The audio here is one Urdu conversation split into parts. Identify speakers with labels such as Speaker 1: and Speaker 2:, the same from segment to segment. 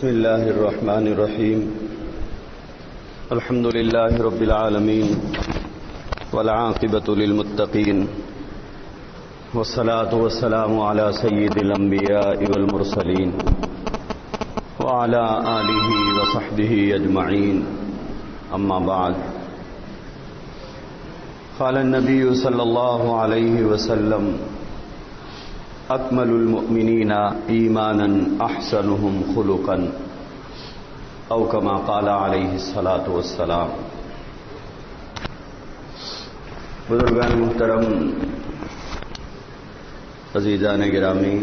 Speaker 1: بسم الله الرحمن الرحيم. الحمد لله رب العالمين والعاقبة للمتقين والصلاة والسلام على سيد الأنبياء والمرسلين وعلى آله وصحبه أجمعين. أما بعد، قال النبي صلى الله عليه وسلم: اکمل المؤمنین ایمانا احسنهم خلقا، او کما قال علیہ الصلاۃ والسلام. بزرگان محترم، عزیزان گرامی،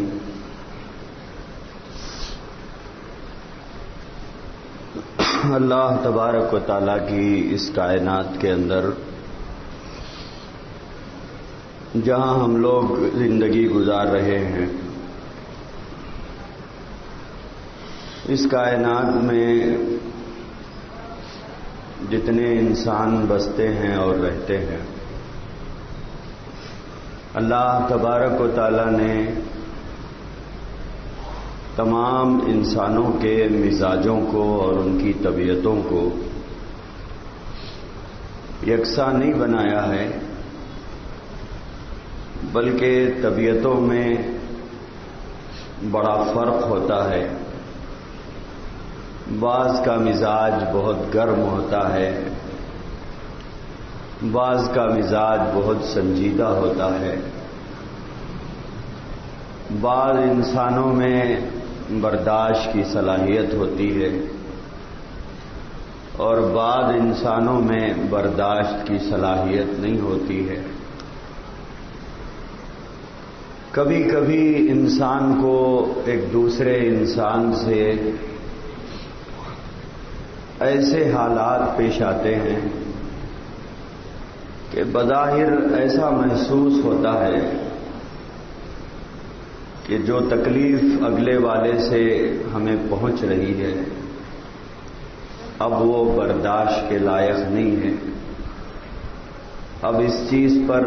Speaker 1: اللہ تبارک و تعالیٰ کی اس کائنات کے اندر جہاں ہم لوگ زندگی گزار رہے ہیں، اس کائنات میں جتنے انسان بستے ہیں اور رہتے ہیں، اللہ تبارک و تعالیٰ نے تمام انسانوں کے مزاجوں کو اور ان کی طبیعتوں کو یکساں نہیں بنایا ہے، بلکہ طبیعتوں میں بڑا فرق ہوتا ہے. بعض کا مزاج بہت گرم ہوتا ہے، بعض کا مزاج بہت سنجیدہ ہوتا ہے، بعض انسانوں میں برداشت کی صلاحیت ہوتی ہے اور بعض انسانوں میں برداشت کی صلاحیت نہیں ہوتی ہے. کبھی کبھی انسان کو ایک دوسرے انسان سے ایسے حالات پیش آتے ہیں کہ بظاہر ایسا محسوس ہوتا ہے کہ جو تکلیف اگلے والے سے ہمیں پہنچ رہی ہے اب وہ برداشت کے لائق نہیں ہے، اب اس چیز پر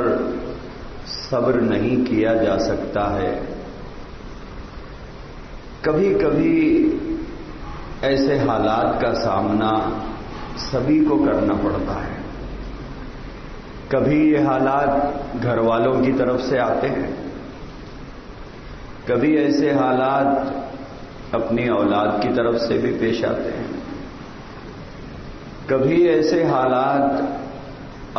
Speaker 1: صبر نہیں کیا جا سکتا ہے. کبھی کبھی ایسے حالات کا سامنا سبھی کو کرنا پڑتا ہے. کبھی یہ حالات گھر والوں کی طرف سے آتے ہیں، کبھی ایسے حالات اپنی اولاد کی طرف سے بھی پیش آتے ہیں، کبھی ایسے حالات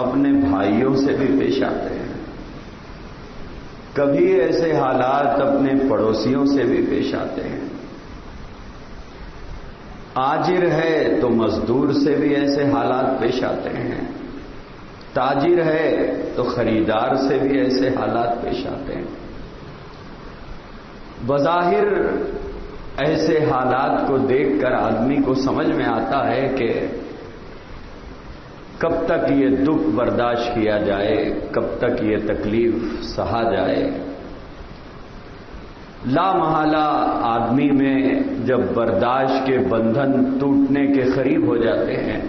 Speaker 1: اپنے بھائیوں سے بھی پیش آتے ہیں، کبھی ایسے حالات اپنے پڑوسیوں سے بھی پیش آتے ہیں. آجر ہے تو مزدور سے بھی ایسے حالات پیش آتے ہیں، تاجر ہے تو خریدار سے بھی ایسے حالات پیش آتے ہیں. بظاہر ایسے حالات کو دیکھ کر آدمی کو سمجھ میں آتا ہے کہ کب تک یہ دکھ برداشت کیا جائے، کب تک یہ تکلیف سہا جائے. لا محالہ آدمی میں جب برداشت کے بندھن ٹوٹنے کے قریب ہو جاتے ہیں،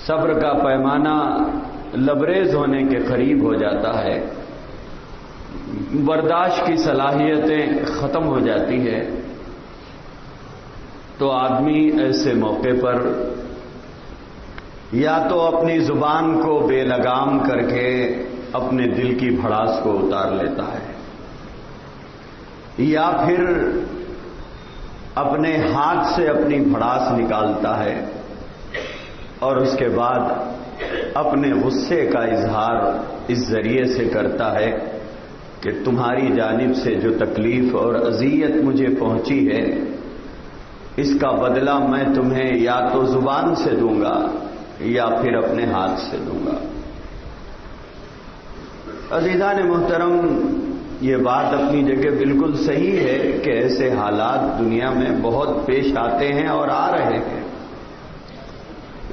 Speaker 1: صبر کا پیمانہ لبریز ہونے کے قریب ہو جاتا ہے، برداشت کی صلاحیتیں ختم ہو جاتی ہے، تو آدمی ایسے موقع پر یا تو اپنی زبان کو بے لگام کر کے اپنے دل کی بھڑاس کو اتار لیتا ہے، یا پھر اپنے ہاتھ سے اپنی بھڑاس نکالتا ہے اور اس کے بعد اپنے غصے کا اظہار اس ذریعے سے کرتا ہے کہ تمہاری جانب سے جو تکلیف اور اذیت مجھے پہنچی ہے اس کا بدلہ میں تمہیں یا تو زبان سے دوں گا یا پھر اپنے ہاتھ سے دوں گا. عزیزان محترم، یہ بات اپنی جگہ بالکل صحیح ہے کہ ایسے حالات دنیا میں بہت پیش آتے ہیں اور آ رہے ہیں،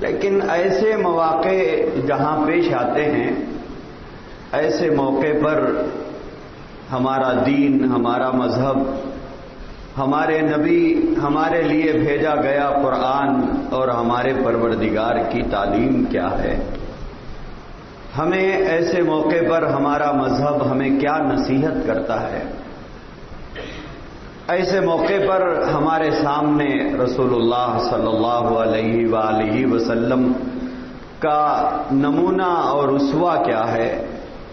Speaker 1: لیکن ایسے مواقع جہاں پیش آتے ہیں، ایسے موقع پر ہمارا دین، ہمارا مذہب، ہمارے نبی، ہمارے لیے بھیجا گیا قرآن اور ہمارے پروردگار کی تعلیم کیا ہے؟ ہمیں ایسے موقع پر ہمارا مذہب ہمیں کیا نصیحت کرتا ہے؟ ایسے موقع پر ہمارے سامنے رسول اللہ صلی اللہ علیہ وآلہ وسلم کا نمونہ اور اسوہ کیا ہے،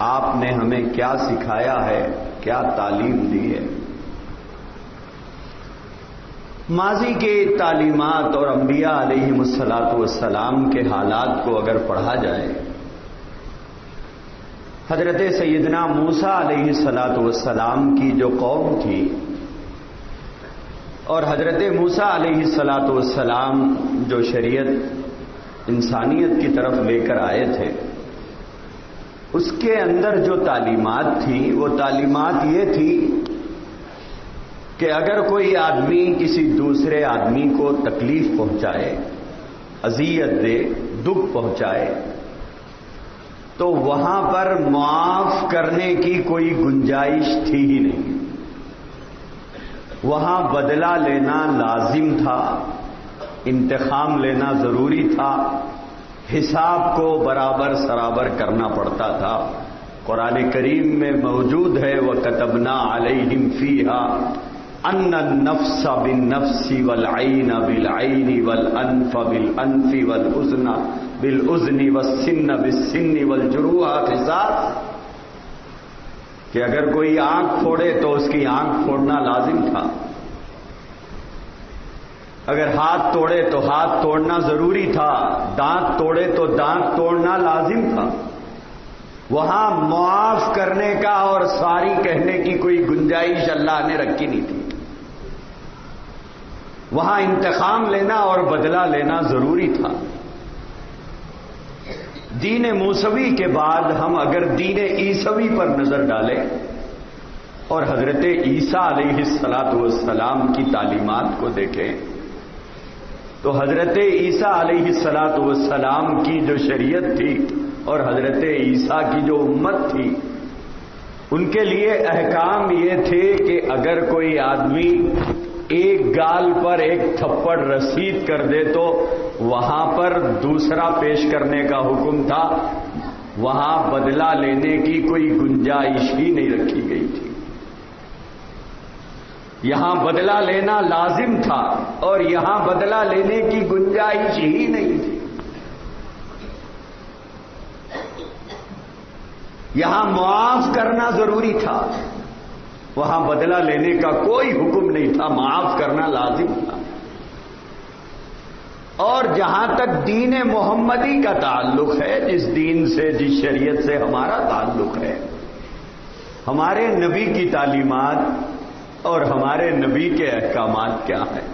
Speaker 1: آپ نے ہمیں کیا سکھایا ہے، کیا تعلیم دی ہے۔ ماضی کے تعلیمات اور انبیاء علیہم الصلاۃ کے حالات کو اگر پڑھا جائے، حضرت سیدنا موسیٰ علیہ السلام کی جو قوم تھی اور حضرت موسیٰ علیہ السلام جو شریعت انسانیت کی طرف لے کر آئے تھے، اس کے اندر جو تعلیمات تھی وہ تعلیمات یہ تھی کہ اگر کوئی آدمی کسی دوسرے آدمی کو تکلیف پہنچائے، اذیت دے، دکھ پہنچائے، تو وہاں پر معاف کرنے کی کوئی گنجائش تھی ہی نہیں، وہاں بدلہ لینا لازم تھا، انتقام لینا ضروری تھا، حساب کو برابر سرابر کرنا پڑتا تھا۔ قرآن کریم میں موجود ہے وَكَتَبْنَا عَلَيْهِمْ فِيهَا أَنَّ النَّفْسَ بِالنَّفْسِ وَالْعَيْنَ بِالْعَيْنِ وَالْأَنْفَ بِالْأَنْفِ وَالْأُذْنَ بِالْأُذْنِ وَالسِّنَّ بِالسِّنِّ وَالْجُرُوحَ قِصَاص، کہ اگر کوئی آنکھ پھوڑے تو اس کی آنکھ پھوڑنا لازم تھا، اگر ہاتھ توڑے تو ہاتھ توڑنا ضروری تھا، دانت توڑے تو دانت توڑنا لازم تھا۔ وہاں معاف کرنے کا اور ساری کہنے کی کوئی گنجائش اللہ نے رکھی نہیں تھی، وہاں انتقام لینا اور بدلہ لینا ضروری تھا۔ دین موسوی کے بعد ہم اگر دین عیسوی پر نظر ڈالیں اور حضرت عیسیٰ علیہ السلام کی تعلیمات کو دیکھیں تو حضرت عیسیٰ علیہ السلام کی جو شریعت تھی اور حضرت عیسیٰ کی جو امت تھی، ان کے لیے احکام یہ تھے کہ اگر کوئی آدمی ایک گال پر ایک تھپڑ رسید کر دے تو وہاں پر دوسرا پیش کرنے کا حکم تھا، وہاں بدلہ لینے کی کوئی گنجائش ہی نہیں رکھی گئی تھی۔ یہاں بدلہ لینا لازم تھا اور یہاں بدلہ لینے کی گنجائش ہی نہیں تھی۔ یہاں معاف کرنا ضروری تھا، وہاں بدلہ لینے کا کوئی حکم نہیں تھا، معاف کرنا لازم تھا۔ اور جہاں تک دین محمدی کا تعلق ہے، جس دین سے، جس شریعت سے ہمارا تعلق ہے، ہمارے نبی کی تعلیمات اور ہمارے نبی کے احکامات کیا ہیں؟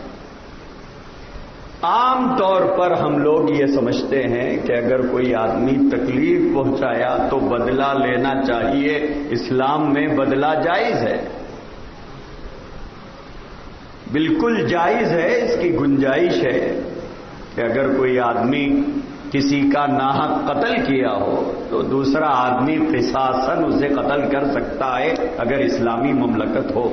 Speaker 1: عام طور پر ہم لوگ یہ سمجھتے ہیں کہ اگر کوئی آدمی تکلیف پہنچایا تو بدلہ لینا چاہیے، اسلام میں بدلہ جائز ہے، بالکل جائز ہے، اس کی گنجائش ہے کہ اگر کوئی آدمی کسی کا ناحق قتل کیا ہو تو دوسرا آدمی قصاصاً اسے قتل کر سکتا ہے اگر اسلامی مملکت ہو۔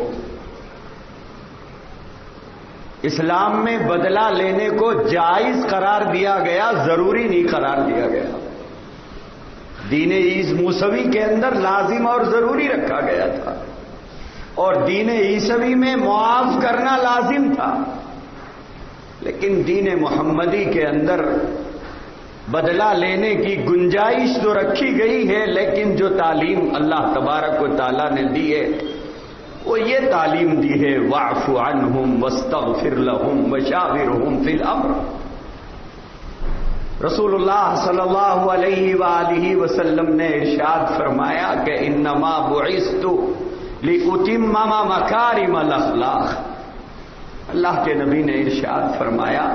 Speaker 1: اسلام میں بدلہ لینے کو جائز قرار دیا گیا، ضروری نہیں قرار دیا گیا۔ دین موسوی کے اندر لازم اور ضروری رکھا گیا تھا، اور دین عیسوی میں معاف کرنا لازم تھا، لیکن دین محمدی کے اندر بدلہ لینے کی گنجائش تو رکھی گئی ہے، لیکن جو تعلیم اللہ تبارک و تعالیٰ نے دی ہے وہ یہ تعلیم دی ہے واعف عنہم واستغفر لہم وشاورہم فی الامر۔ رسول اللہ صلی اللہ علیہ وآلہ وسلم نے ارشاد فرمایا کہ انما بعثت لأتمم مکارم الاخلاق۔ اللہ کے نبی نے ارشاد فرمایا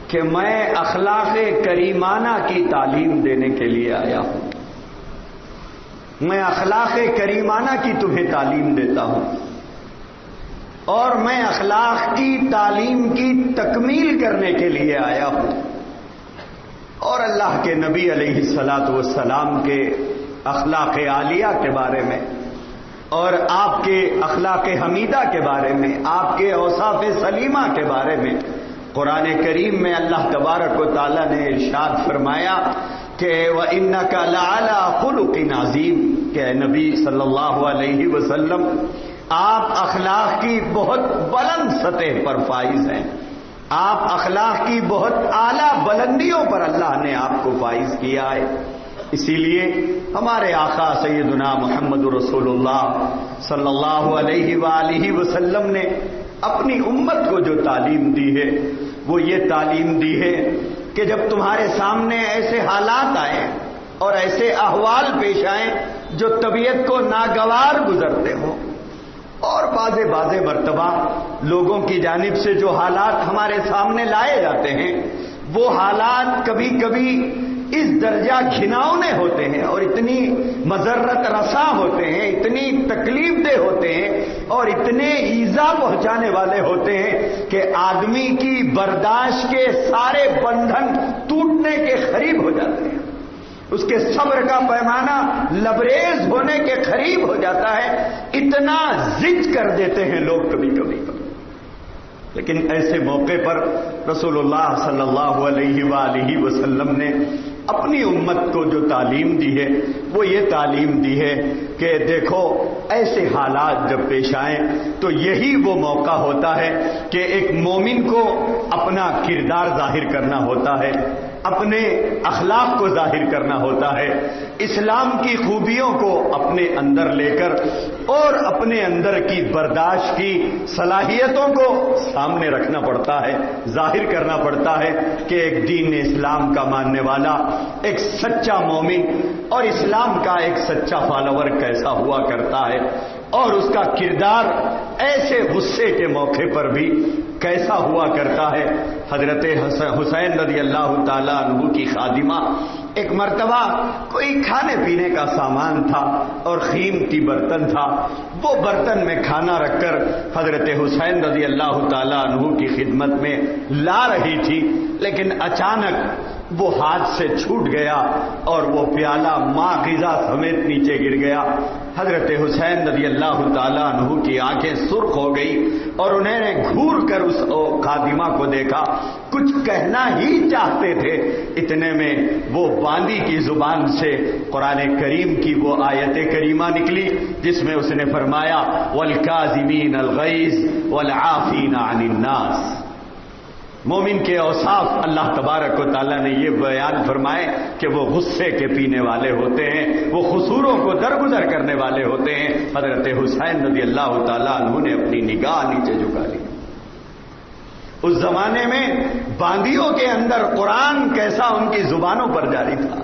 Speaker 1: کہ میں اخلاق کریمانہ کی تعلیم دینے کے لیے آیا ہوں، میں اخلاق کریمانہ کی تمہیں تعلیم دیتا ہوں، اور میں اخلاق کی تعلیم کی تکمیل کرنے کے لیے آیا ہوں۔ اور اللہ کے نبی علیہ السلام کے اخلاق عالیہ کے بارے میں اور آپ کے اخلاق حمیدہ کے بارے میں، آپ کے اوصاف سلیمہ کے بارے میں قرآن کریم میں اللہ تبارک و تعالیٰ نے ارشاد فرمایا کہ وَإِنَّكَ لَعَلَىٰ خُلُقٍ عَظِيمٍ، کہ اے نبی صلی اللہ علیہ وسلم آپ اخلاق کی بہت بلند سطح پر فائز ہیں، آپ اخلاق کی بہت اعلیٰ بلندیوں پر اللہ نے آپ کو فائز کیا ہے۔ اسی لیے ہمارے آقا سیدنا محمد رسول اللہ صلی اللہ علیہ وآلہ وسلم نے اپنی امت کو جو تعلیم دی ہے وہ یہ تعلیم دی ہے کہ جب تمہارے سامنے ایسے حالات آئیں اور ایسے احوال پیش آئیں جو طبیعت کو ناگوار گزرتے ہوں، اور بعض مرتبہ لوگوں کی جانب سے جو حالات ہمارے سامنے لائے جاتے ہیں وہ حالات کبھی کبھی اس درجہ گھناؤنے ہوتے ہیں اور اتنی مضرت رساں ہوتے ہیں، اتنی تکلیف دہ ہوتے ہیں اور اتنے ایذا پہنچانے والے ہوتے ہیں کہ آدمی کی برداشت کے سارے بندھن ٹوٹنے کے قریب ہو جاتے ہیں، اس کے صبر کا پیمانہ لبریز ہونے کے قریب ہو جاتا ہے، اتنا ضد کر دیتے ہیں لوگ کبھی کبھی۔ لیکن ایسے موقع پر رسول اللہ صلی اللہ علیہ وآلہ وسلم نے اپنی امت کو جو تعلیم دی ہے وہ یہ تعلیم دی ہے کہ دیکھو ایسے حالات جب پیش آئیں تو یہی وہ موقع ہوتا ہے کہ ایک مومن کو اپنا کردار ظاہر کرنا ہوتا ہے، اپنے اخلاق کو ظاہر کرنا ہوتا ہے، اسلام کی خوبیوں کو اپنے اندر لے کر اور اپنے اندر کی برداشت کی صلاحیتوں کو سامنے رکھنا پڑتا ہے، ظاہر کرنا پڑتا ہے کہ ایک دین اسلام کا ماننے والا، ایک سچا مومن اور اسلام کا ایک سچا فالوور کیسا ہوا کرتا ہے، اور اس کا کردار ایسے غصے کے موقع پر بھی کیسا ہوا کرتا ہے۔ حضرت حسین رضی اللہ تعالیٰ عنہ کی خادمہ ایک مرتبہ کوئی کھانے پینے کا سامان تھا اور قیمتی برتن تھا، وہ برتن میں کھانا رکھ کر حضرت حسین رضی اللہ تعالیٰ عنہ کی خدمت میں لا رہی تھی، لیکن اچانک وہ ہاتھ سے چھوٹ گیا اور وہ پیالہ ماغزہ سمیت نیچے گر گیا۔ حضرت حسین رضی اللہ تعالیٰ عنہ کی آنکھیں سرخ ہو گئی اور انہوں نے گھور کر اس خادمہ کو دیکھا، کچھ کہنا ہی چاہتے تھے، اتنے میں وہ باندی کی زبان سے قرآن کریم کی وہ آیت کریمہ نکلی جس میں اس نے فرمایا وَالْكَاظِمِينَ الْغَيْظَ وَالْعَافِينَ عَنِ النَّاسِ۔ مومن کے اوصاف اللہ تبارک و تعالیٰ نے یہ بیان فرمائے کہ وہ غصے کے پینے والے ہوتے ہیں، وہ قصوروں کو درگزر کرنے والے ہوتے ہیں۔ حضرت حسین رضی اللہ تعالیٰ عنہ نے اپنی نگاہ نیچے جھکا لی۔ اس زمانے میں باندیوں کے اندر قرآن کیسا ان کی زبانوں پر جاری تھا،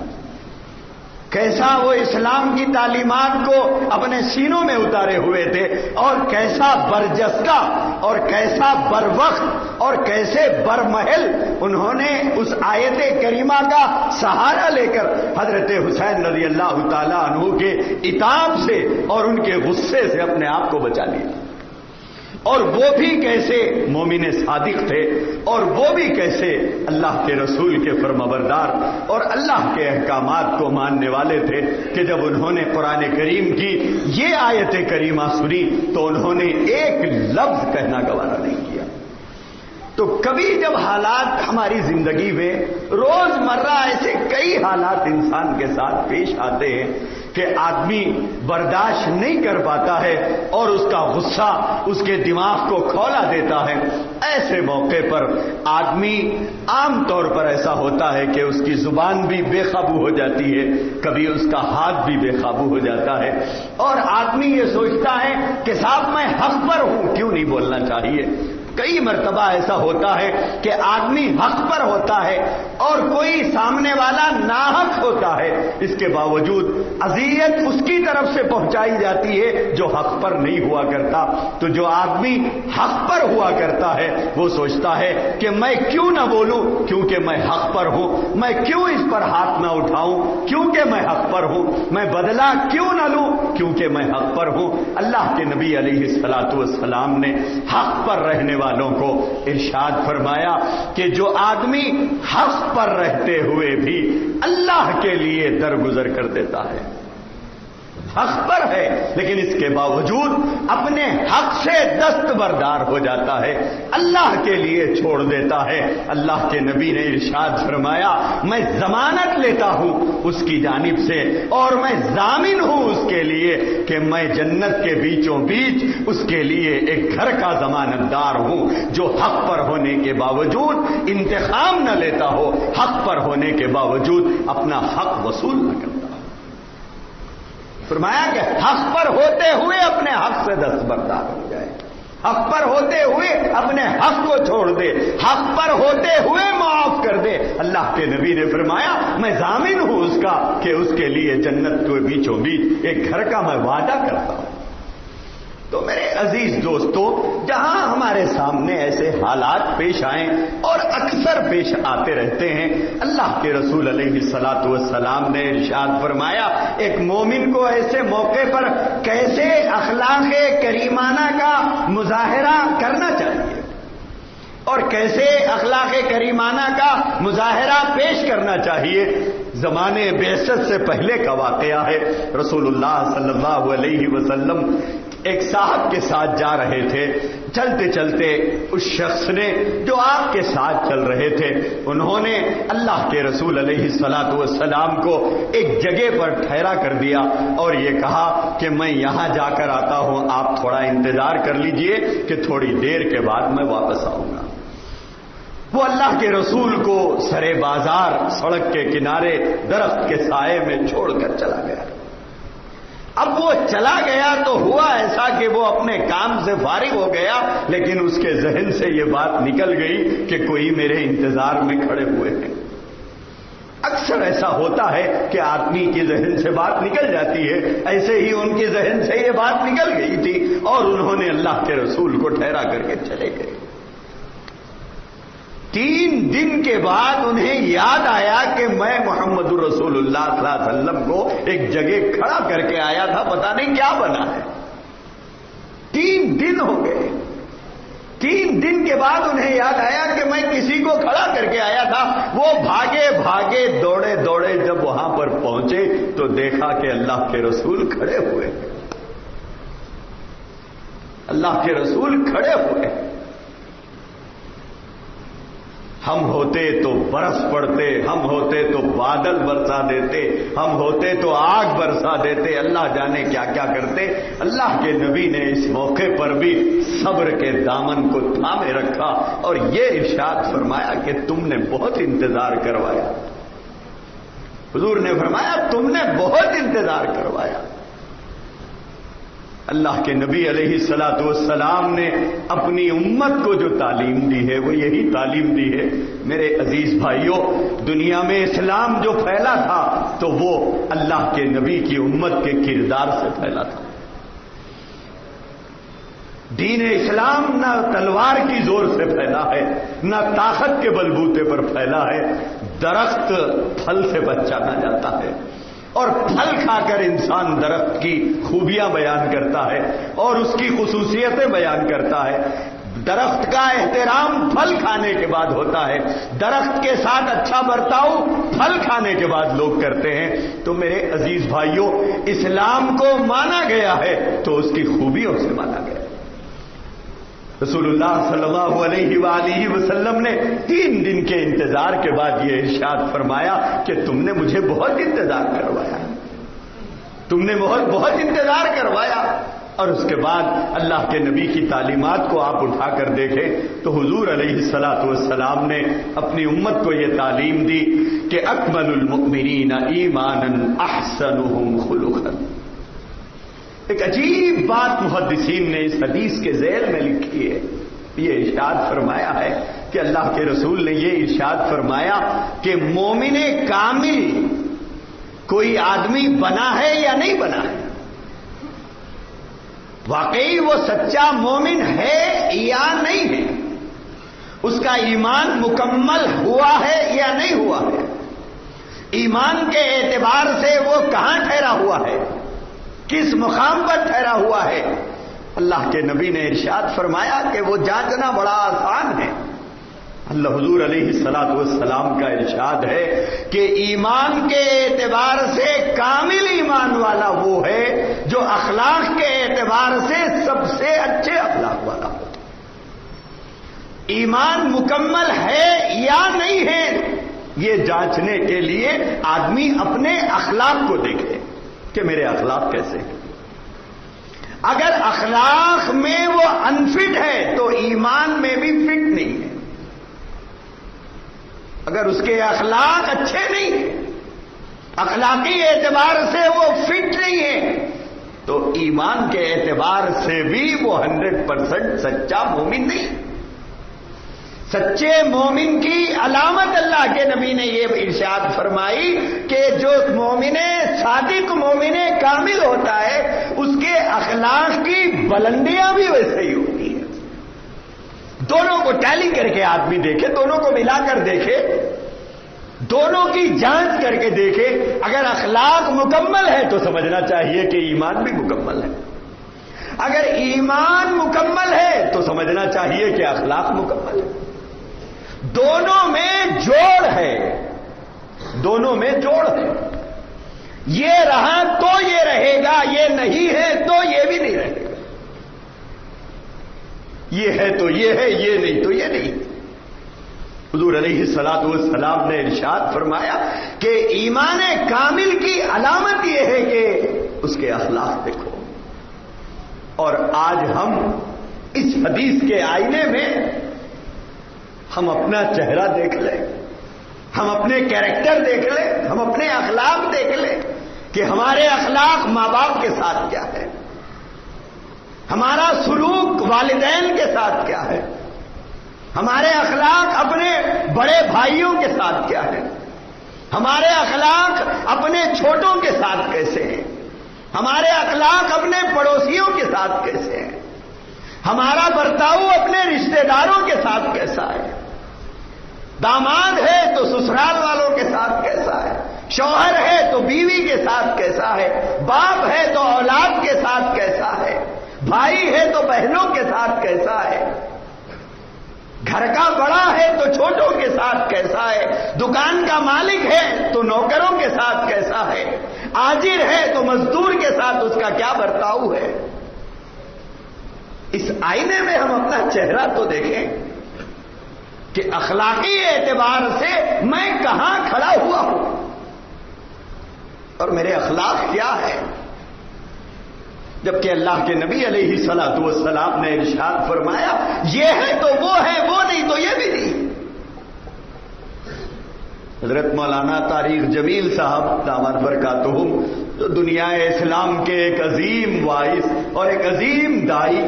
Speaker 1: کیسا وہ اسلام کی تعلیمات کو اپنے سینوں میں اتارے ہوئے تھے، اور کیسا برجستہ اور کیسا بروقت اور کیسے برمحل انہوں نے اس آیت کریمہ کا سہارا لے کر حضرت حسین رضی اللہ تعالیٰ عنہ کے عتاب سے اور ان کے غصے سے اپنے آپ کو بچا لیا۔ اور وہ بھی کیسے مومن صادق تھے، اور وہ بھی کیسے اللہ کے رسول کے فرمانبردار اور اللہ کے احکامات کو ماننے والے تھے کہ جب انہوں نے قرآن کریم کی یہ آیت کریمہ سنی تو انہوں نے ایک لفظ کہنا گوارا نہیں کیا۔ تو کبھی جب حالات ہماری زندگی میں روز مرہ ایسے کئی حالات انسان کے ساتھ پیش آتے ہیں کہ آدمی برداشت نہیں کر پاتا ہے اور اس کا غصہ اس کے دماغ کو کھولا دیتا ہے، ایسے موقع پر آدمی عام طور پر ایسا ہوتا ہے کہ اس کی زبان بھی بے قابو ہو جاتی ہے، کبھی اس کا ہاتھ بھی بے قابو ہو جاتا ہے، اور آدمی یہ سوچتا ہے کہ صاحب میں حق پر ہوں، کیوں نہیں بولنا چاہیے۔ کئی مرتبہ ایسا ہوتا ہے کہ آدمی حق پر ہوتا ہے اور کوئی سامنے والا ناحق ہوتا ہے، اس کے باوجود اذیت اس کی طرف سے پہنچائی جاتی ہے جو حق پر نہیں ہوا کرتا۔ تو جو آدمی حق پر ہوا کرتا ہے وہ سوچتا ہے کہ میں کیوں نہ بولوں کیونکہ میں حق پر ہوں، میں کیوں اس پر ہاتھ نہ اٹھاؤں کیونکہ میں حق پر ہوں، میں بدلہ کیوں نہ لوں کیونکہ میں حق پر ہوں۔ اللہ کے نبی علیہ الصلوۃ والسلام نے حق پر رہنے والوں کو ارشاد فرمایا کہ جو آدمی حق پر رہتے ہوئے بھی اللہ کے لیے درگزر کر دیتا ہے، حق پر ہے، لیکن اس کے باوجود اپنے حق سے دستبردار ہو جاتا ہے، اللہ کے لیے چھوڑ دیتا ہے۔ اللہ کے نبی نے ارشاد فرمایا میں ضمانت لیتا ہوں اس کی جانب سے اور میں ضامن ہوں اس کے لیے کہ میں جنت کے بیچوں بیچ اس کے لیے ایک گھر کا ضمانت دار ہوں جو حق پر ہونے کے باوجود انتقام نہ لیتا ہو، حق پر ہونے کے باوجود اپنا حق وصول نہ کرتا۔ فرمایا کہ حق پر ہوتے ہوئے اپنے حق سے دستبردار ہو جائے، حق پر ہوتے ہوئے اپنے حق کو چھوڑ دے، حق پر ہوتے ہوئے معاف کر دے۔ اللہ کے نبی نے فرمایا میں ضامن ہوں اس کا کہ اس کے لیے جنت کے بیچوں بیچ ایک گھر کا میں وعدہ کرتا ہوں۔ تو میرے عزیز دوستو، جہاں ہمارے سامنے ایسے حالات پیش آئیں اور اکثر پیش آتے رہتے ہیں، اللہ کے رسول علیہ الصلاۃ والسلام نے ارشاد فرمایا ایک مومن کو ایسے موقع پر کیسے اخلاق کریمانہ کا مظاہرہ کرنا چاہیے اور کیسے اخلاق کریمانہ کا مظاہرہ پیش کرنا چاہیے۔ زمانے بعثت سے پہلے کا واقعہ ہے، رسول اللہ صلی اللہ علیہ وسلم ایک صاحب کے ساتھ جا رہے تھے، چلتے چلتے اس شخص نے جو آپ کے ساتھ چل رہے تھے انہوں نے اللہ کے رسول علیہ الصلاۃ والسلام کو ایک جگہ پر ٹھہرا کر دیا اور یہ کہا کہ میں یہاں جا کر آتا ہوں، آپ تھوڑا انتظار کر لیجئے کہ تھوڑی دیر کے بعد میں واپس آؤں گا۔ وہ اللہ کے رسول کو سرے بازار سڑک کے کنارے درخت کے سائے میں چھوڑ کر چلا گیا۔ اب وہ چلا گیا تو ہوا ایسا کہ وہ اپنے کام سے فارغ ہو گیا، لیکن اس کے ذہن سے یہ بات نکل گئی کہ کوئی میرے انتظار میں کھڑے ہوئے ہیں۔ اکثر ایسا ہوتا ہے کہ آدمی کے ذہن سے بات نکل جاتی ہے، ایسے ہی ان کے ذہن سے یہ بات نکل گئی تھی اور انہوں نے اللہ کے رسول کو ٹھہرا کر کے چلے گئے۔ 3 دن کے بعد انہیں یاد آیا کہ میں محمد رسول اللہ صلی اللہ علیہ وسلم کو ایک جگہ کھڑا کر کے آیا تھا، پتہ نہیں کیا بنا ہے۔ 3 دن ہو گئے۔ 3 دن کے بعد انہیں یاد آیا کہ میں کسی کو کھڑا کر کے آیا تھا۔ وہ بھاگے بھاگے دوڑے دوڑے جب وہاں پر پہنچے تو دیکھا کہ اللہ کے رسول کھڑے ہوئے، اللہ کے رسول کھڑے ہوئے۔ ہم ہوتے تو برس پڑتے، ہم ہوتے تو بادل برسا دیتے، ہم ہوتے تو آگ برسا دیتے، اللہ جانے کیا کیا کرتے۔ اللہ کے نبی نے اس موقع پر بھی صبر کے دامن کو تھامے رکھا اور یہ ارشاد فرمایا کہ تم نے بہت انتظار کروایا۔ حضور نے فرمایا تم نے بہت انتظار کروایا۔ اللہ کے نبی علیہ الصلاۃ والسلام نے اپنی امت کو جو تعلیم دی ہے وہ یہی تعلیم دی ہے۔ میرے عزیز بھائیوں، دنیا میں اسلام جو پھیلا تھا تو وہ اللہ کے نبی کی امت کے کردار سے پھیلا تھا۔ دین اسلام نہ تلوار کی زور سے پھیلا ہے، نہ طاقت کے بلبوتے پر پھیلا ہے۔ درخت پھل سے بچانا جاتا ہے اور پھل کھا کر انسان درخت کی خوبیاں بیان کرتا ہے اور اس کی خصوصیتیں بیان کرتا ہے۔ درخت کا احترام پھل کھانے کے بعد ہوتا ہے، درخت کے ساتھ اچھا برتاؤ پھل کھانے کے بعد لوگ کرتے ہیں۔ تو میرے عزیز بھائیوں، اسلام کو مانا گیا ہے تو اس کی خوبیوں سے مانا گیا۔ رسول اللہ صلی اللہ علیہ وآلہ وسلم نے 3 دن کے انتظار کے بعد یہ ارشاد فرمایا کہ تم نے مجھے بہت انتظار کروایا، تم نے بہت انتظار کروایا۔ اور اس کے بعد اللہ کے نبی کی تعلیمات کو آپ اٹھا کر دیکھیں تو حضور علیہ الصلاۃ والسلام نے اپنی امت کو یہ تعلیم دی کہ اکمل المؤمنین ایمانا احسنهم خلقا۔ ایک عجیب بات محدثین نے اس حدیث کے ذیل میں لکھی ہے، یہ ارشاد فرمایا ہے کہ اللہ کے رسول نے یہ ارشاد فرمایا کہ مومن کامل کوئی آدمی بنا ہے یا نہیں بنا ہے، واقعی وہ سچا مومن ہے یا نہیں ہے، اس کا ایمان مکمل ہوا ہے یا نہیں ہوا ہے، ایمان کے اعتبار سے وہ کہاں ٹھہرا ہوا ہے، کس مقام پر ٹھہرا ہوا ہے۔ اللہ کے نبی نے ارشاد فرمایا کہ وہ جانچنا بڑا آسان ہے۔ اللہ حضور علیہ الصلاۃ والسلام کا ارشاد ہے کہ ایمان کے اعتبار سے کامل ایمان ایمان والا وہ ہے جو اخلاق کے اعتبار سے سب سے اچھے اخلاق والا ہو. ایمان مکمل ہے یا نہیں ہے یہ جانچنے کے لیے آدمی اپنے اخلاق کو دیکھے کہ میرے اخلاق کیسے ہیں. اگر اخلاق میں وہ انفٹ ہے تو ایمان میں بھی فٹ نہیں ہے. اگر اس کے اخلاق اچھے نہیں ہیں، اخلاقی اعتبار سے وہ فٹ نہیں ہے، تو ایمان کے اعتبار سے بھی وہ 100% سچا مومن نہیں. سچے مومن کی علامت اللہ کے نبی نے یہ ارشاد فرمائی کہ جو مومن صادق مومن کامل ہوتا ہے اس کے اخلاق کی بلندیاں بھی ویسے ہی ہوتی ہیں. دونوں کو ٹیلی کر کے آدمی دیکھے، دونوں کو ملا کر دیکھے، دونوں کی جانچ کر کے دیکھے. اگر اخلاق مکمل ہے تو سمجھنا چاہیے کہ ایمان بھی مکمل ہے. اگر ایمان مکمل ہے تو سمجھنا چاہیے کہ اخلاق مکمل ہے. دونوں میں جوڑ ہے، دونوں میں جوڑ ہے. یہ رہا تو یہ رہے گا، یہ نہیں ہے تو یہ بھی نہیں رہے گا. یہ ہے تو یہ ہے، یہ نہیں تو یہ نہیں. حضور علیہ الصلوۃ والسلام نے ارشاد فرمایا کہ ایمان کامل کی علامت یہ ہے کہ اس کے اخلاق دیکھو. اور آج ہم اس حدیث کے آئینے میں ہم اپنا چہرہ دیکھ لیں، ہم اپنے کیریکٹر دیکھ لیں، ہم اپنے اخلاق دیکھ لیں کہ ہمارے اخلاق ماں باپ کے ساتھ کیا ہے، ہمارا سلوک والدین کے ساتھ کیا ہے، ہمارے اخلاق اپنے بڑے بھائیوں کے ساتھ کیا ہے، ہمارے اخلاق اپنے چھوٹوں کے ساتھ کیسے ہیں، ہمارے اخلاق اپنے پڑوسیوں کے ساتھ کیسے ہیں، ہمارا برتاؤ اپنے رشتہ داروں کے ساتھ کیسا ہے. داماد ہے تو سسرال والوں کے ساتھ کیسا ہے، شوہر ہے تو بیوی کے ساتھ کیسا ہے، باپ ہے تو اولاد کے ساتھ کیسا ہے، بھائی ہے تو بہنوں کے ساتھ کیسا ہے، گھر کا بڑا ہے تو چھوٹوں کے ساتھ کیسا ہے، دکان کا مالک ہے تو نوکروں کے ساتھ کیسا ہے، آجر ہے تو مزدور کے ساتھ اس کا کیا برتاؤ ہے. اس آئینے میں ہم اپنا چہرہ تو دیکھیں کہ اخلاقی اعتبار سے میں کہاں کھڑا ہوا ہوں اور میرے اخلاق کیا ہے. جبکہ اللہ کے نبی علیہ الصلوۃ والسلام نے ارشاد فرمایا یہ ہے تو وہ ہے، وہ نہیں تو یہ بھی نہیں. حضرت مولانا طارق جمیل صاحب دامت برکاتہم جو دنیا اسلام کے ایک عظیم واعظ اور ایک عظیم داعی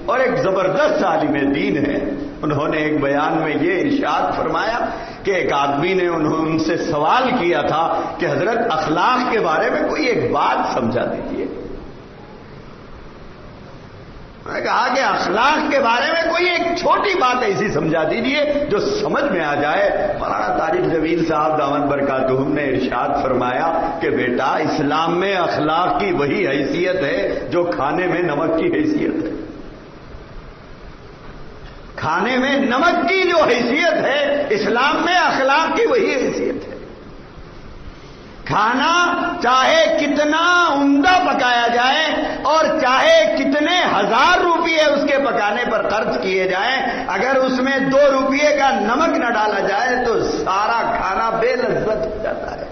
Speaker 1: اور ایک زبردست عالم دین ہے، انہوں نے ایک بیان میں یہ ارشاد فرمایا کہ ایک آدمی نے ان سے سوال کیا تھا کہ حضرت اخلاق کے بارے میں کوئی ایک بات سمجھا دیجیے. میں نے کہا کہ اخلاق کے بارے میں کوئی ایک چھوٹی بات ایسی سمجھا دیجیے جو سمجھ میں آ جائے. مولانا طارق جمیل صاحب دامت برکاتہم نے ارشاد فرمایا کہ بیٹا اسلام میں اخلاق کی وہی حیثیت ہے جو کھانے میں نمک کی حیثیت ہے. کھانے میں نمک کی جو حیثیت ہے اسلام میں اخلاق کی وہی حیثیت ہے. کھانا چاہے کتنا عمدہ پکایا جائے اور چاہے کتنے ہزار روپیے اس کے پکانے پر خرچ کیے جائیں، اگر اس میں 2 روپیے کا نمک نہ ڈالا جائے تو سارا کھانا بے لذت ہو جاتا ہے.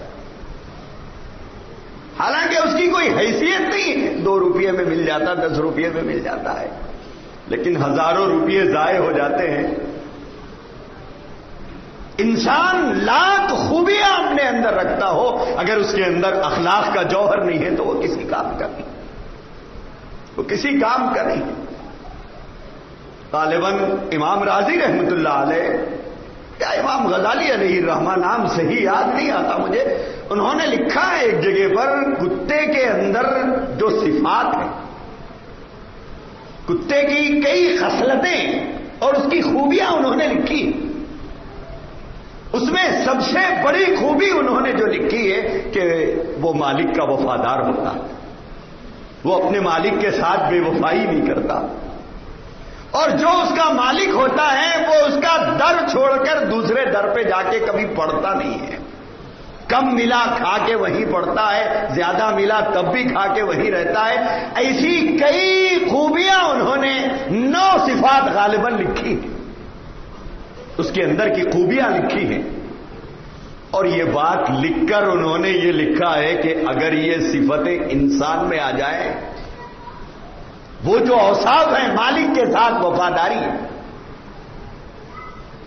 Speaker 1: حالانکہ اس کی کوئی حیثیت نہیں ہے، 2 روپیے میں مل جاتا، 10 روپیے میں مل جاتا ہے، لیکن ہزاروں روپیے ضائع ہو جاتے ہیں. انسان لاکھ خوبیاں اپنے اندر رکھتا ہو، اگر اس کے اندر اخلاق کا جوہر نہیں ہے تو وہ کسی کام کا نہیں، وہ کسی کام کا نہیں. غالباً امام راضی رحمت اللہ علیہ یا امام غزالی علیہ الرحمہ، نام صحیح یاد نہیں آتا مجھے، انہوں نے لکھا ہے ایک جگہ پر کتے کے اندر جو صفات ہیں، کتے کی کئی خصلتیں اور اس کی خوبیاں انہوں نے لکھی. اس میں سب سے بڑی خوبی انہوں نے جو لکھی ہے کہ وہ مالک کا وفادار ہوتا ہے، وہ اپنے مالک کے ساتھ بے وفائی نہیں کرتا، اور جو اس کا مالک ہوتا ہے وہ اس کا در چھوڑ کر دوسرے در پہ جا کے کبھی پڑتا نہیں ہے، کم ملا کھا کے وہیں پڑتا ہے، زیادہ ملا تب بھی کھا کے وہیں رہتا ہے. ایسی کئی خوبیاں انہوں نے 9 صفات غالباً لکھی، اس کے اندر کی خوبیاں لکھی ہیں. اور یہ بات لکھ کر انہوں نے یہ لکھا ہے کہ اگر یہ صفتیں انسان میں آ جائیں، وہ جو اوصاف ہیں مالک کے ساتھ وفاداری،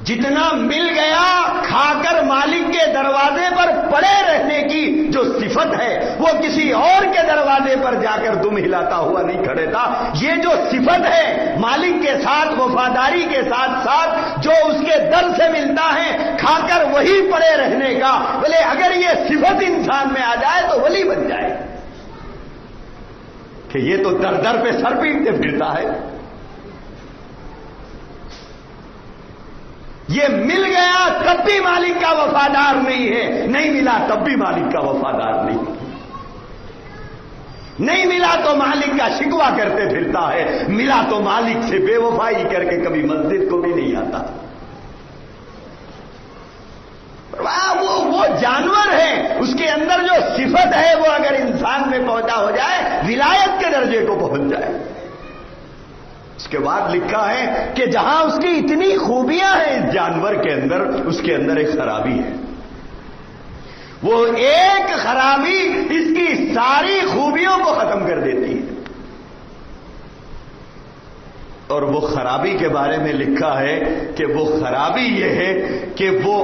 Speaker 1: جتنا مل گیا کھا کر مالک کے دروازے پر پڑے رہنے کی جو صفت ہے وہ کسی اور کے دروازے پر جا کر دم ہلاتا ہوا نہیں کھڑے تھا. یہ جو صفت ہے مالک کے ساتھ وفاداری کے ساتھ ساتھ جو اس کے در سے ملتا ہے کھا کر وہی پڑے رہنے کا، بولے اگر یہ صفت انسان میں آ جائے تو ولی بن جائے. کہ یہ تو در در پہ سر پیٹتے پھرتا ہے. یہ مل گیا تب بھی مالک کا وفادار نہیں ہے، نہیں ملا تب بھی مالک کا وفادار نہیں ہے. نہیں ملا تو مالک کا شکوہ کرتے پھرتا ہے، ملا تو مالک سے بے وفائی کر کے کبھی مسجد کو بھی نہیں آتا. وہ جانور ہے، اس کے اندر جو صفت ہے وہ اگر انسان میں پہنچا ہو جائے ولایت کے درجے کو پہنچ جائے. اس کے بعد لکھا ہے کہ جہاں اس کی اتنی خوبیاں ہیں اس جانور کے اندر، اس کے اندر ایک خرابی ہے. وہ ایک خرابی اس کی ساری خوبیوں کو ختم کر دیتی ہے. اور وہ خرابی کے بارے میں لکھا ہے کہ وہ خرابی یہ ہے کہ وہ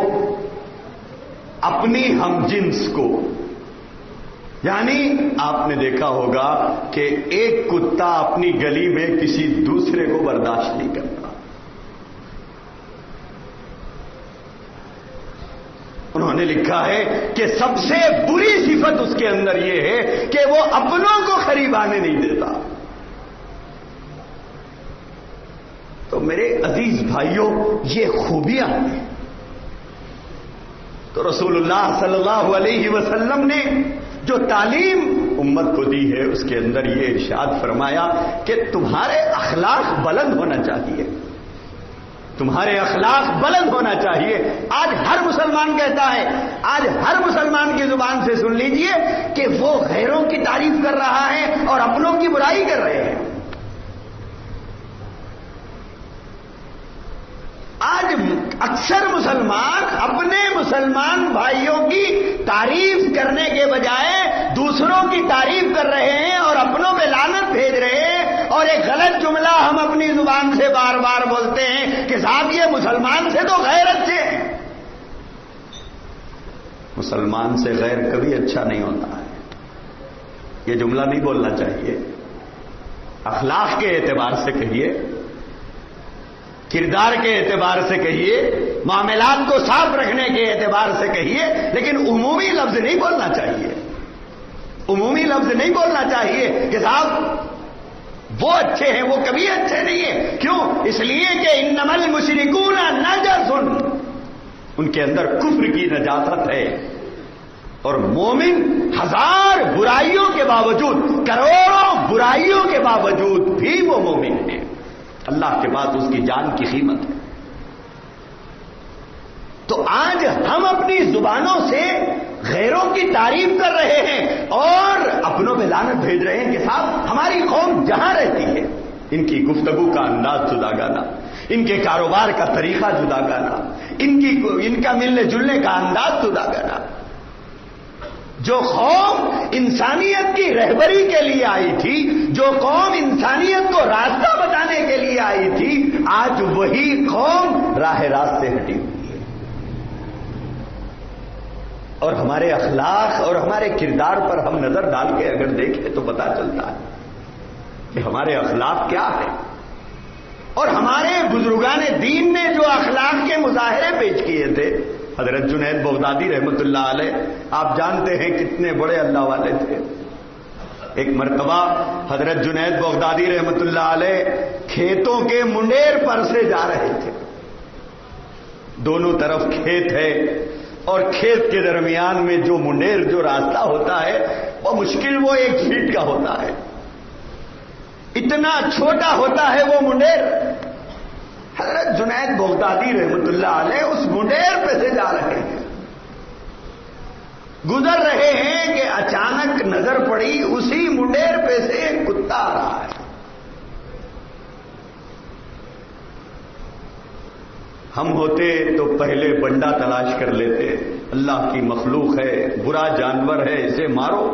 Speaker 1: اپنی ہم جنس کو، یعنی آپ نے دیکھا ہوگا کہ ایک کتا اپنی گلی میں کسی دوسرے کو برداشت نہیں کرتا. انہوں نے لکھا ہے کہ سب سے بری صفت اس کے اندر یہ ہے کہ وہ اپنوں کو قریب آنے نہیں دیتا. تو میرے عزیز بھائیوں، یہ خوبیاں ہیں. تو رسول اللہ صلی اللہ علیہ وسلم نے جو تعلیم امت کو دی ہے اس کے اندر یہ ارشاد فرمایا کہ تمہارے اخلاق بلند ہونا چاہیے، تمہارے اخلاق بلند ہونا چاہیے. آج ہر مسلمان کہتا ہے، آج ہر مسلمان کی زبان سے سن لیجئے کہ وہ غیروں کی تعریف کر رہا ہے اور اپنوں کی برائی کر رہے ہیں. آج اکثر مسلمان اپنے مسلمان بھائیوں کی تعریف کرنے کے بجائے دوسروں کی تعریف کر رہے ہیں اور اپنوں پہ لعنت بھیج رہے ہیں. اور ایک غلط جملہ ہم اپنی زبان سے بار بار بولتے ہیں کہ صاحب یہ مسلمان سے تو غیر اچھے ہیں. مسلمان سے غیر کبھی اچھا نہیں ہوتا ہے، یہ جملہ نہیں بولنا چاہیے. اخلاق کے اعتبار سے کہیے، کردار کے اعتبار سے کہیے، معاملات کو صاف رکھنے کے اعتبار سے کہیے، لیکن عمومی لفظ نہیں بولنا چاہیے. عمومی لفظ نہیں بولنا چاہیے کہ صاحب وہ اچھے ہیں، وہ کبھی اچھے نہیں ہیں. کیوں؟ اس لیے کہ انما المشرکون نجس، ان کے اندر کفر کی نجاست ہے. اور مومن ہزار برائیوں کے باوجود، کروڑوں برائیوں کے باوجود بھی وہ مومن ہے. اللہ کے بعد اس کی جان کی قیمت ہے. تو آج ہم اپنی زبانوں سے غیروں کی تعریف کر رہے ہیں اور اپنوں پہ لعنت بھیج رہے ہیں کہ صاحب ہماری قوم جہاں رہتی ہے ان کی گفتگو کا انداز جدا گانا، ان کے کاروبار کا طریقہ جدا گانا، ان کا ملنے جلنے کا انداز جدا گانا. جو قوم انسانیت کی رہبری کے لیے آئی تھی، جو قوم انسانیت کو راستہ بتانے کے لیے آئی تھی، آج وہی قوم راہ راست سے ہٹی ہوئی ہے. اور ہمارے اخلاق اور ہمارے کردار پر ہم نظر ڈال کے اگر دیکھیں تو پتہ چلتا ہے کہ ہمارے اخلاق کیا ہے. اور ہمارے بزرگان دین نے جو اخلاق کے مظاہرے پیش کیے تھے، حضرت جنید بغدادی رحمت اللہ علیہ، آپ جانتے ہیں کتنے بڑے اللہ والے تھے. ایک مرتبہ حضرت جنید بغدادی رحمت اللہ علیہ کھیتوں کے منڈیر پر سے جا رہے تھے. دونوں طرف کھیت ہے اور کھیت کے درمیان میں جو منڈیر جو راستہ ہوتا ہے وہ مشکل وہ 1 فیٹ کا ہوتا ہے. اتنا چھوٹا ہوتا ہے وہ منڈیر. حضرت جنید بغدادی رحمت اللہ علیہ اس منڈیر پہ سے جا رہے ہیں. گزر رہے ہیں کہ اچانک نظر پڑی اسی منڈیر پہ سے ایک کتا آ رہا ہے. ہم ہوتے تو پہلے بنڈا تلاش کر لیتے، اللہ کی مخلوق ہے، برا جانور ہے، اسے مارو.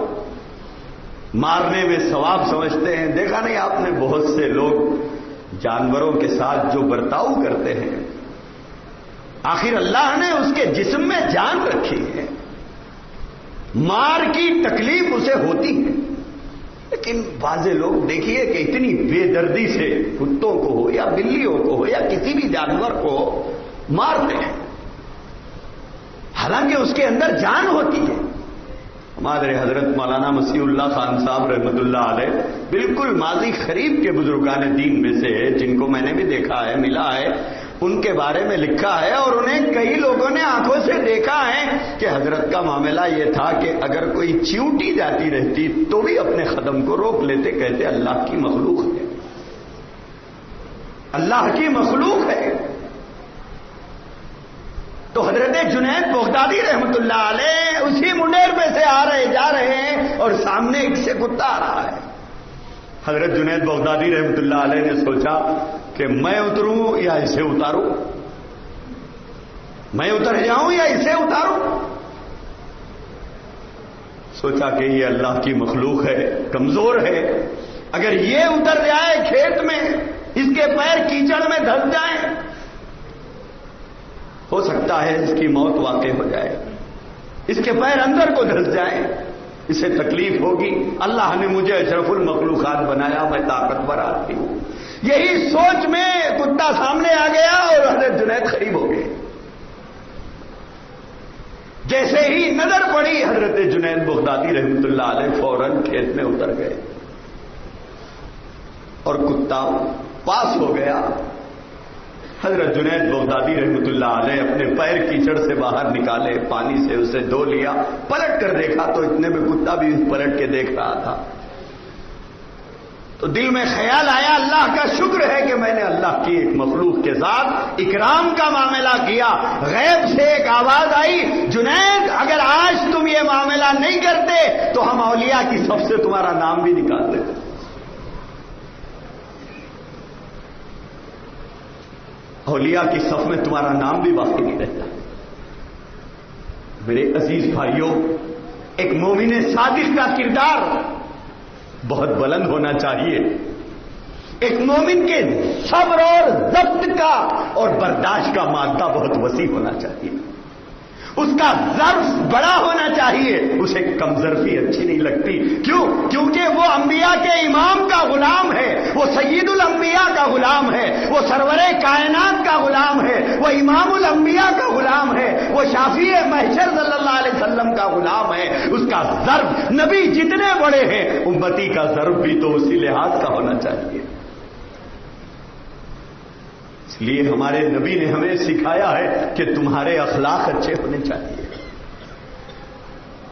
Speaker 1: مارنے میں ثواب سمجھتے ہیں. دیکھا نہیں آپ نے بہت سے لوگ جانوروں کے ساتھ جو برتاؤ کرتے ہیں، آخر اللہ نے اس کے جسم میں جان رکھی ہے، مار کی تکلیف اسے ہوتی ہے. لیکن بعض لوگ دیکھیے کہ اتنی بے دردی سے کتوں کو ہو یا بلیوں کو ہو یا کسی بھی جانور کو مارتے ہیں، حالانکہ اس کے اندر جان ہوتی ہے. ہمارے حضرت مولانا مسیح اللہ خان صاحب رحمۃ اللہ علیہ بالکل ماضی قریب کے بزرگان دین میں سے ہے، جن کو میں نے بھی دیکھا ہے، ملا ہے، ان کے بارے میں لکھا ہے، اور انہیں کئی لوگوں نے آنکھوں سے دیکھا ہے کہ حضرت کا معاملہ یہ تھا کہ اگر کوئی چیونٹی جاتی رہتی تو بھی اپنے قدم کو روک لیتے، کہتے اللہ کی مخلوق ہے، اللہ کی مخلوق ہے. تو حضرت جنید بغدادی رحمت اللہ علیہ اسی منڈیر میں سے جا رہے ہیں اور سامنے ایک سے کتا آ رہا ہے. حضرت جنید بغدادی رحمت اللہ علیہ نے سوچا کہ میں اتروں یا اسے اتاروں، میں اتر جاؤں یا اسے اتاروں. سوچا کہ یہ اللہ کی مخلوق ہے، کمزور ہے، اگر یہ اتر جائے کھیت میں، اس کے پیر کیچڑ میں دھس جائیں، ہو سکتا ہے اس کی موت واقع ہو جائے، اس کے پیر اندر کو دھس جائیں، اسے تکلیف ہوگی. اللہ نے مجھے اشرف المخلوقات بنایا، میں طاقتور آدمی ہوں. یہی سوچ میں کتا سامنے آ گیا اور حضرت جنید قریب ہو گئے. جیسے ہی نظر پڑی حضرت جنید بغدادی رحمت اللہ علیہ فوراً کھیت میں اتر گئے اور کتا پاس ہو گیا. حضرت جنید بغدادی رحمت اللہ علیہ اپنے پیر کیچڑ سے باہر نکالے، پانی سے اسے دھو لیا، پلٹ کر دیکھا تو اتنے میں کتا بھی پلٹ کے دیکھ رہا تھا. تو دل میں خیال آیا اللہ کا شکر ہے کہ میں نے اللہ کی ایک مخلوق کے ساتھ اکرام کا معاملہ کیا. غیب سے ایک آواز آئی، جنید اگر آج تم یہ معاملہ نہیں کرتے تو ہم اولیاء کی صف سے تمہارا نام بھی نکال دیتے. اولیاء کی صف میں تمہارا نام بھی باقی نہیں رہتا. میرے عزیز بھائیوں، ایک مومن صادق کا کردار بہت بلند ہونا چاہیے. ایک مومن کے صبر اور ضبط کا اور برداشت کا مادہ بہت وسیع ہونا چاہیے. اس کا ظرف بڑا ہونا چاہیے. اسے کم ظرفی اچھی نہیں لگتی. کیوں؟ کیونکہ وہ انبیاء کے امام کا غلام ہے، وہ سید الانبیاء کا غلام ہے، وہ سرور کائنات کا غلام ہے، وہ امام الانبیاء کا غلام ہے، وہ شافی محشر صلی اللہ علیہ وسلم کا غلام ہے. اس کا ظرف نبی جتنے بڑے ہیں امتی کا ظرف بھی تو اسی لحاظ کا ہونا چاہیے. اس لیے ہمارے نبی نے ہمیں سکھایا ہے کہ تمہارے اخلاق اچھے ہونے چاہیے،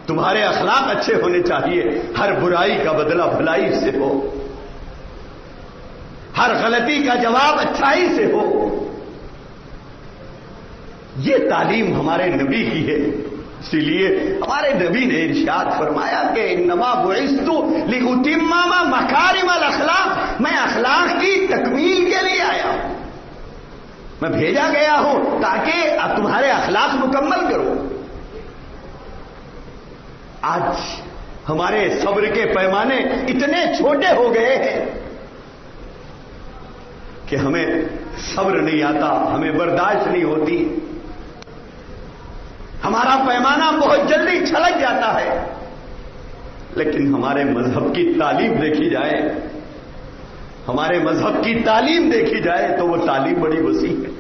Speaker 1: تمہارے اخلاق اچھے ہونے چاہیے. ہر برائی کا بدلہ بھلائی سے ہو، ہر غلطی کا جواب اچھائی سے ہو. یہ تعلیم ہمارے نبی کی ہے. اسی لیے ہمارے نبی نے ارشاد فرمایا کہ انما بعثت لاتم مکارم الاخلاق، میں اخلاق کی تکمیل کے لیے آیا ہوں، میں بھیجا گیا ہوں تاکہ اب تمہارے اخلاق مکمل کرو. آج ہمارے صبر کے پیمانے اتنے چھوٹے ہو گئے ہیں کہ ہمیں صبر نہیں آتا، ہمیں برداشت نہیں ہوتی، ہمارا پیمانہ بہت جلدی چھلک جاتا ہے. لیکن ہمارے مذہب کی تعلیم دیکھی جائے، ہمارے مذہب کی تعلیم دیکھی جائے تو وہ تعلیم بڑی وسیع ہے.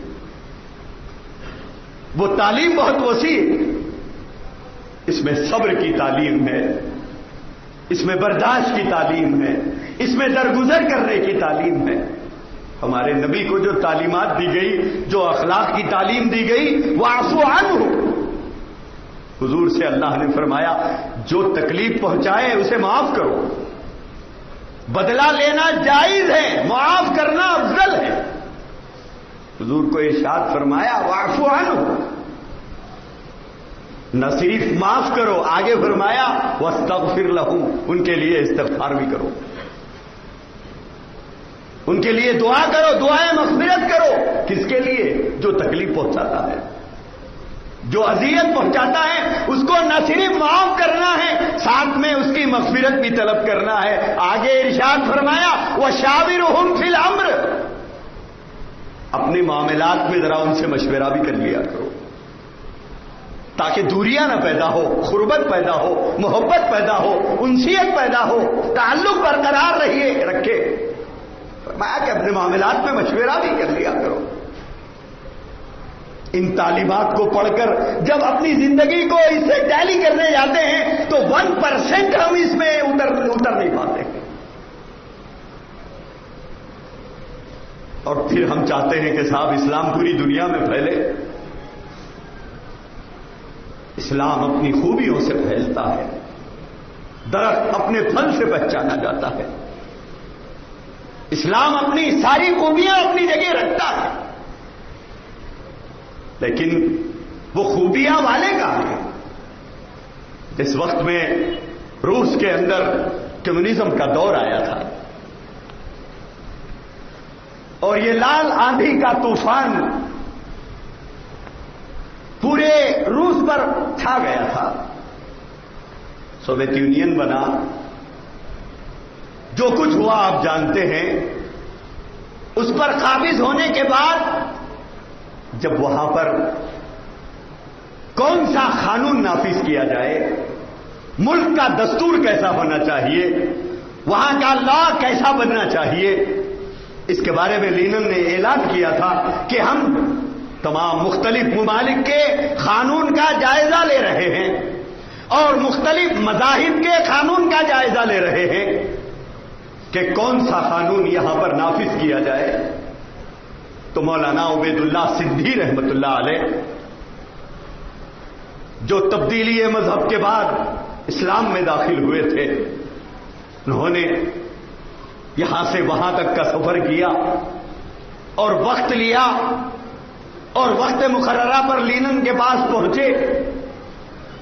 Speaker 1: وہ تعلیم بہت وسیع ہے. اس میں صبر کی تعلیم ہے، اس میں برداشت کی تعلیم ہے، اس میں درگزر کرنے کی تعلیم ہے. ہمارے نبی کو جو تعلیمات دی گئی، جو اخلاق کی تعلیم دی گئی، واعفو عنہ، حضور سے اللہ نے فرمایا جو تکلیف پہنچائے اسے معاف کرو. بدلہ لینا جائز ہے، معاف کرنا افضل ہے. حضور کو ارشاد فرمایا واعفو عنہ، نہ صرف معاف کرو، آگے فرمایا واستغفر لہم، ان کے لیے استغفار بھی کرو، ان کے لیے دعا کرو، دعائیں مغفرت کرو۔ کس کے لیے؟ جو تکلیف پہنچاتا ہے، جو اذیت پہنچاتا ہے، اس کو نہ صرف معاف کرنا ہے، ساتھ میں اس کی مغفرت بھی طلب کرنا ہے۔ آگے ارشاد فرمایا وشاورہم فی الامر، اپنے معاملات میں ذرا ان سے مشورہ بھی کر لیا کرو تاکہ دوریاں نہ پیدا ہو، غربت پیدا ہو، محبت پیدا ہو، انسیت پیدا ہو، تعلق برقرار رکھے۔ فرمایا کہ اپنے معاملات میں مشورہ بھی کر لیا کرو۔ ان تعلیمات کو پڑھ کر جب اپنی زندگی کو اس سے ٹیلی کرنے جاتے ہیں تو 1% ہم اس میں اتر نہیں پاتے، اور پھر ہم چاہتے ہیں کہ صاحب اسلام پوری دنیا میں پھیلے۔ اسلام اپنی خوبیوں سے پھیلتا ہے، درخت اپنے پھل سے پہچانا جاتا ہے، اسلام اپنی ساری خوبیاں اپنی جگہ رکھتا ہے، لیکن وہ خوبیاں والے کہاں ہیں؟ اس وقت میں روس کے اندر کمیونزم کا دور آیا تھا اور یہ لال آندھی کا طوفان پورے روس پر چھا گیا تھا، سوویت یونین بنا، جو کچھ ہوا آپ جانتے ہیں۔ اس پر قابض ہونے کے بعد جب وہاں پر کون سا قانون نافذ کیا جائے، ملک کا دستور کیسا ہونا چاہیے، وہاں کا لا کیسا بننا چاہیے، اس کے بارے میں لینن نے اعلان کیا تھا کہ ہم تمام مختلف ممالک کے قانون کا جائزہ لے رہے ہیں اور مختلف مذاہب کے قانون کا جائزہ لے رہے ہیں کہ کون سا قانون یہاں پر نافذ کیا جائے۔ تو مولانا عبید اللہ سندھی رحمت اللہ علیہ، جو تبدیلی مذہب کے بعد اسلام میں داخل ہوئے تھے، انہوں نے یہاں سے وہاں تک کا سفر کیا اور وقت لیا اور وقت مقررہ پر لینن کے پاس پہنچے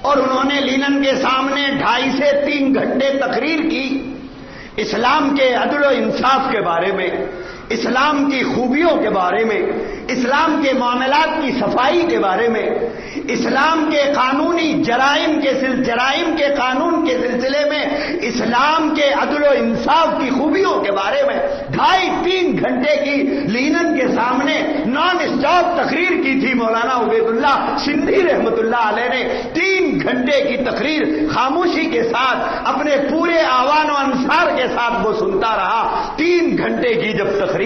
Speaker 1: اور انہوں نے لینن کے سامنے 2.5 سے 3 گھنٹے تقریر کی، اسلام کے عدل و انصاف کے بارے میں، اسلام کی خوبیوں کے بارے میں، اسلام کے معاملات کی صفائی کے بارے میں، اسلام کے قانونی جرائم کے قانون کے سلسلے میں اسلام کے عدل و انصاف کی خوبیوں کے بارے میں 2.5-3 گھنٹے کی لینن کے سامنے نان اسٹاپ تقریر کی تھی۔ مولانا عبید اللہ سندھی رحمت اللہ علیہ نے 3 گھنٹے کی تقریر خاموشی کے ساتھ اپنے پورے آوان و انصار کے ساتھ وہ سنتا رہا۔ 3 گھنٹے کی جب تقریر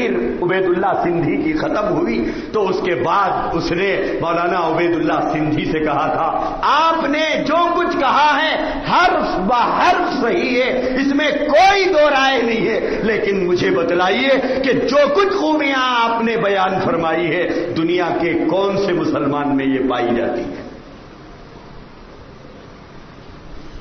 Speaker 1: عبید اللہ سندھی کی ختم ہوئی تو اس کے بعد اس نے مولانا عبید اللہ سندھی سے کہا تھا، آپ نے جو کچھ کہا ہے حرف بحرف صحیح ہے، اس میں کوئی دو رائے نہیں ہے، لیکن مجھے بتلائیے کہ جو کچھ خوبیاں آپ نے بیان فرمائی ہے دنیا کے کون سے مسلمان میں یہ پائی جاتی ہے؟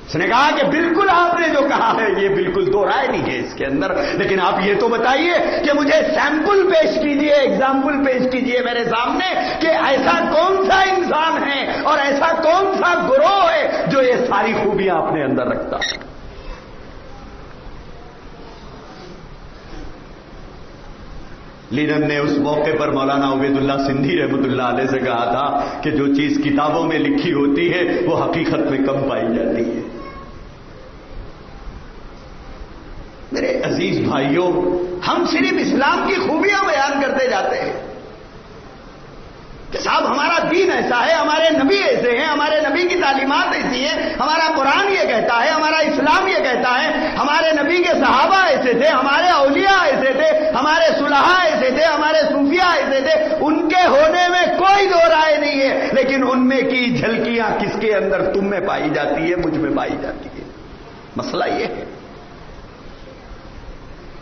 Speaker 1: اس نے کہا کہ بالکل آپ نے جو کہا ہے یہ بالکل دو رائے نہیں ہے اس کے اندر، لیکن آپ یہ تو بتائیے کہ مجھے سیمپل پیش کیجئے، ایگزامپل پیش کیجئے میرے سامنے کہ ایسا کون سا انسان ہے اور ایسا کون سا گروہ ہے جو یہ ساری خوبیاں اپنے اندر رکھتا ہے۔ لینن نے اس موقع پر مولانا عبید اللہ سندھی رحمت اللہ علیہ سے کہا تھا کہ جو چیز کتابوں میں لکھی ہوتی ہے وہ حقیقت میں کم پائی جاتی ہے۔ میرے عزیز بھائیوں، ہم صرف اسلام کی خوبیاں بیان کرتے جاتے ہیں کہ صاحب ہمارا دین ایسا ہے، ہمارے نبی ایسے ہیں، ہمارے نبی کی تعلیمات ایسی ہیں، ہمارا قرآن یہ کہتا ہے، ہمارا اسلام یہ کہتا ہے، ہمارے نبی کے صحابہ ایسے تھے، ہمارے اولیاء ایسے تھے، ہمارے صلحاء ایسے تھے، ہمارے صوفیاء ایسے تھے، ان کے ہونے میں کوئی دو رائے نہیں ہے، لیکن ان میں کی جھلکیاں کس کے اندر تم میں پائی جاتی ہے، مجھ میں پائی جاتی ہے۔ مسئلہ یہ ہے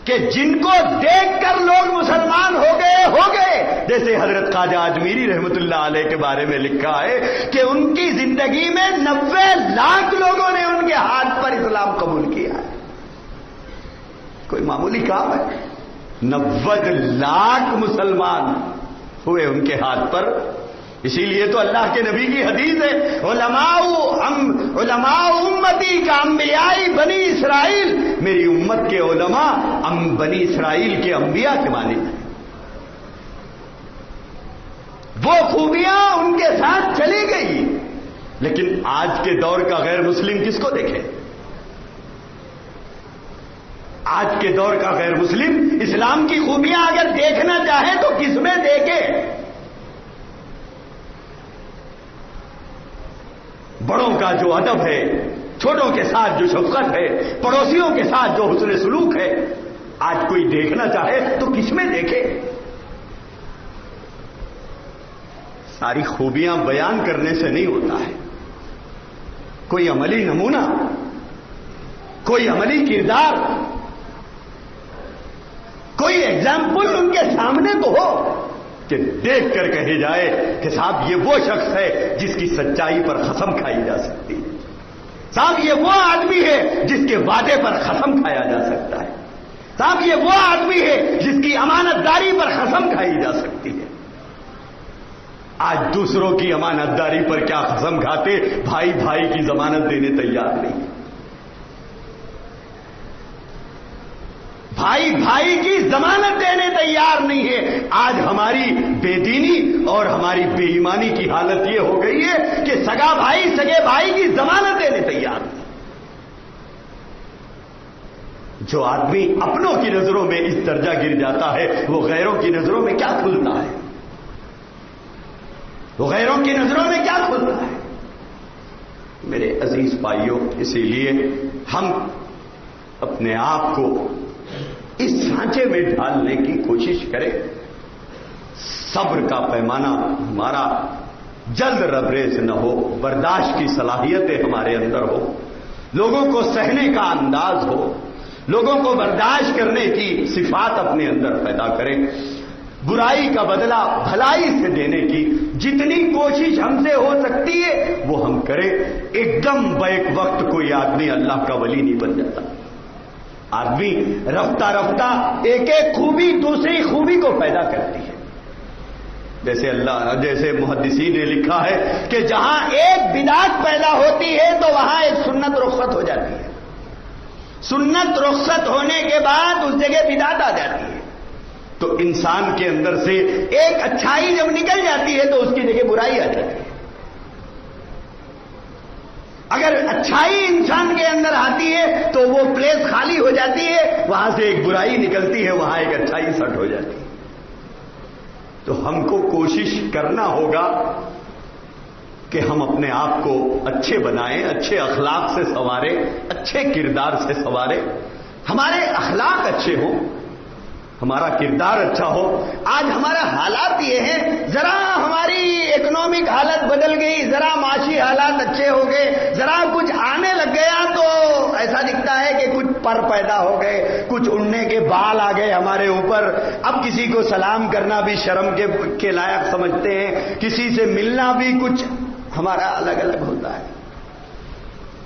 Speaker 1: کہ جن کو دیکھ کر لوگ مسلمان ہو گئے، جیسے حضرت خواجہ اجمیری رحمت اللہ علیہ کے بارے میں لکھا ہے کہ ان کی زندگی میں 90 لاکھ لوگوں نے ان کے ہاتھ پر اسلام قبول کیا ہے۔ کوئی معمولی کام ہے؟ 90 لاکھ مسلمان ہوئے ان کے ہاتھ پر اسی لیے تو اللہ کے نبی کی حدیث ہے، علماء امتی کا انبیاء بنی اسرائیل، میری امت کے علماء بنی اسرائیل کے انبیاء کے مانند ہیں. وہ خوبیاں ان کے ساتھ چلی گئی. لیکن آج کے دور کا غیر مسلم کس کو دیکھے؟ آج کے دور کا غیر مسلم اسلام کی خوبیاں اگر دیکھنا چاہے تو کس میں دیکھے؟ بڑوں کا جو ادب ہے، چھوٹوں کے ساتھ جو شفقت ہے، پڑوسیوں کے ساتھ جو حسن سلوک ہے، آج کوئی دیکھنا چاہے تو کس میں دیکھے؟ ساری خوبیاں بیان کرنے سے نہیں ہوتا ہے. کوئی عملی نمونہ، کوئی عملی کردار، کوئی ایگزامپل ان کے سامنے تو ہو کہ دیکھ کر کہے جائے کہ صاحب یہ وہ شخص ہے جس کی سچائی پر قسم کھائی جا سکتی ہے، صاحب یہ وہ آدمی ہے جس کے وعدے پر قسم کھایا جا سکتا ہے، صاحب یہ وہ آدمی ہے جس کی امانت داری پر قسم کھائی جا سکتی ہے. آج دوسروں کی امانت داری پر کیا قسم کھاتے، بھائی بھائی کی ضمانت دینے تیار نہیں، بھائی بھائی کی ضمانت دینے تیار نہیں ہے. آج ہماری بے دینی اور ہماری بے ایمانی کی حالت یہ ہو گئی ہے کہ سگا بھائی سگے بھائی کی ضمانت دینے تیار نہیں. جو آدمی اپنوں کی نظروں میں اس درجہ گر جاتا ہے وہ غیروں کی نظروں میں کیا کھلتا ہے؟ وہ غیروں کی نظروں میں کیا کھلتا ہے؟ میرے عزیز بھائیوں، اسی لیے ہم اپنے آپ کو اس سانچے میں ڈالنے کی کوشش کریں. صبر کا پیمانہ ہمارا جلد ربریز نہ ہو، برداشت کی صلاحیتیں ہمارے اندر ہو، لوگوں کو سہنے کا انداز ہو، لوگوں کو برداشت کرنے کی صفات اپنے اندر پیدا کریں. برائی کا بدلہ بھلائی سے دینے کی جتنی کوشش ہم سے ہو سکتی ہے وہ ہم کریں. ایک دم بیک وقت کوئی آدمی اللہ کا ولی نہیں بن جاتا. آدمی رفتہ رفتہ ایک ایک خوبی دوسری خوبی کو پیدا کرتی ہے. جیسے محدثین نے لکھا ہے کہ جہاں ایک بدعت پیدا ہوتی ہے تو وہاں ایک سنت رخصت ہو جاتی ہے. سنت رخصت ہونے کے بعد اس جگہ بدعت آ جاتی ہے. تو انسان کے اندر سے ایک اچھائی جب نکل جاتی ہے تو اس کی جگہ برائی آ جاتی ہے. اگر اچھائی انسان کے اندر آتی ہے تو وہ پلیس خالی ہو جاتی ہے، وہاں سے ایک برائی نکلتی ہے، وہاں ایک اچھائی سٹ ہو جاتی ہے. تو ہم کو کوشش کرنا ہوگا کہ ہم اپنے آپ کو اچھے بنائیں، اچھے اخلاق سے سنواریں، اچھے کردار سے سنواریں. ہمارے اخلاق اچھے ہوں، ہمارا کردار اچھا ہو. آج ہمارا حالات یہ ہیں، ذرا ہماری اکنامک حالت بدل گئی، ذرا معاشی حالات اچھے ہو گئے، ذرا کچھ آنے لگ گیا تو ایسا دکھتا ہے کہ کچھ پر پیدا ہو گئے، کچھ اڑنے کے بال آ گئے ہمارے اوپر. اب کسی کو سلام کرنا بھی شرم کے لائق سمجھتے ہیں، کسی سے ملنا بھی کچھ ہمارا الگ الگ ہوتا ہے.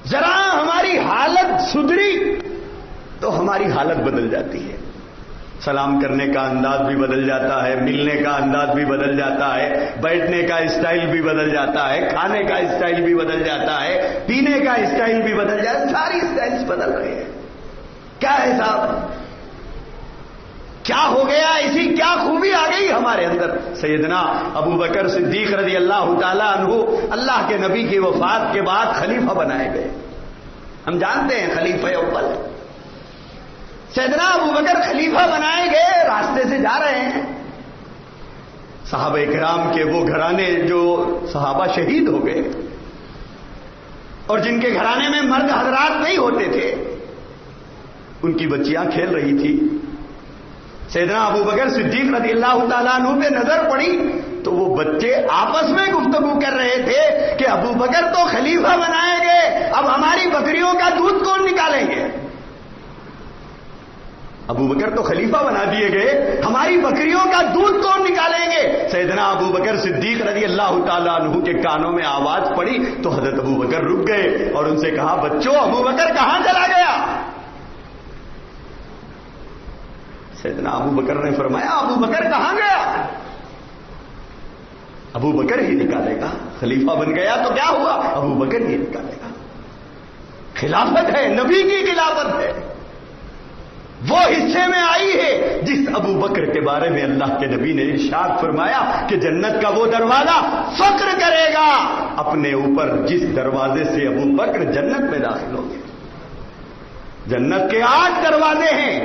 Speaker 1: ذرا ہماری حالت سدھری تو ہماری حالت بدل جاتی ہے. سلام کرنے کا انداز بھی بدل جاتا ہے، ملنے کا انداز بھی بدل جاتا ہے، بیٹھنے کا اسٹائل بھی بدل جاتا ہے، کھانے کا اسٹائل بھی بدل جاتا ہے، پینے کا اسٹائل بھی بدل جاتا ہے. ساری اسٹائلز بدل رہے ہیں. کیا ہے صاحب؟ کیا ہو گیا؟ ایسی کیا خوبی آ گئی ہمارے اندر؟ سیدنا ابو بکر صدیق رضی اللہ تعالیٰ عنہ اللہ کے نبی کی وفات کے بعد خلیفہ بنائے گئے. ہم جانتے ہیں خلیفہ اول سیدنا ابو بکر خلیفہ بنائے گئے، راستے سے جا رہے ہیں. صحابہ کرام کے وہ گھرانے جو صحابہ شہید ہو گئے اور جن کے گھرانے میں مرد حضرات نہیں ہوتے تھے، ان کی بچیاں کھیل رہی تھی. سیدنا ابو بکر صدیق رضی اللہ تعالیٰ عنہ پہ نظر پڑی تو وہ بچے آپس میں گفتگو کر رہے تھے کہ ابو بکر تو خلیفہ بنائے گئے، اب ہماری بکریوں کا دودھ کون نکالیں گے؟ ابو بکر تو خلیفہ بنا دیے گئے، ہماری بکریوں کا دودھ کون نکالیں گے؟ سیدنا ابو بکر صدیق رضی اللہ تعالیٰ عنہ کے کانوں میں آواز پڑی تو حضرت ابو بکر رک گئے اور ان سے کہا، بچوں ابو بکر کہاں چلا گیا؟ سیدنا ابو بکر نے فرمایا، ابو بکر کہاں گیا؟ ابو بکر ہی نکالے گا. خلیفہ بن گیا تو کیا ہوا؟ ابو بکر ہی نکالے گا. خلافت ہے، نبی کی خلافت ہے، وہ حصے میں آئی ہے جس ابو بکر کے بارے میں اللہ کے نبی نے ارشاد فرمایا کہ جنت کا وہ دروازہ فخر کرے گا اپنے اوپر جس دروازے سے ابو بکر جنت میں داخل ہوں گے. جنت کے 8 دروازے ہیں.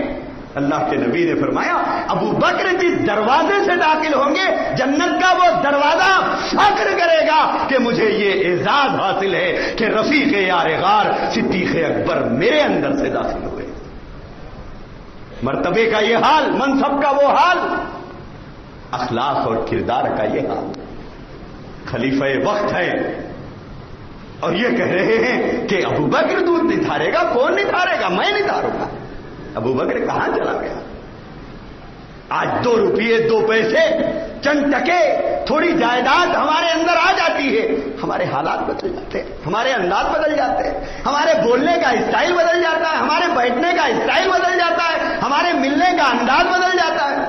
Speaker 1: اللہ کے نبی نے فرمایا ابو بکر جس دروازے سے داخل ہوں گے جنت کا وہ دروازہ فخر کرے گا کہ مجھے یہ اعزاز حاصل ہے کہ رفیق یار غار صدیق اکبر میرے اندر سے داخل ہوئے. مرتبے کا یہ حال، منصب کا وہ حال، اخلاق اور کردار کا یہ حال. خلیفہ وقت ہے اور یہ کہہ رہے ہیں کہ ابو بکر دودھ نتھارے گا. کون نتھارے گا؟ میں نتھاروں گا. ابو بکر کہاں چلا گیا؟ آج 2 روپیے 2 پیسے چند ٹکے تھوڑی جائیداد ہمارے اندر آ جاتی ہے، ہمارے حالات بدل جاتے ہیں، ہمارے انداز بدل جاتے ہیں، ہمارے بولنے کا اسٹائل بدل جاتا ہے، ہمارے بیٹھنے کا اسٹائل بدل جاتا ہے، ہمارے ملنے کا انداز بدل جاتا ہے.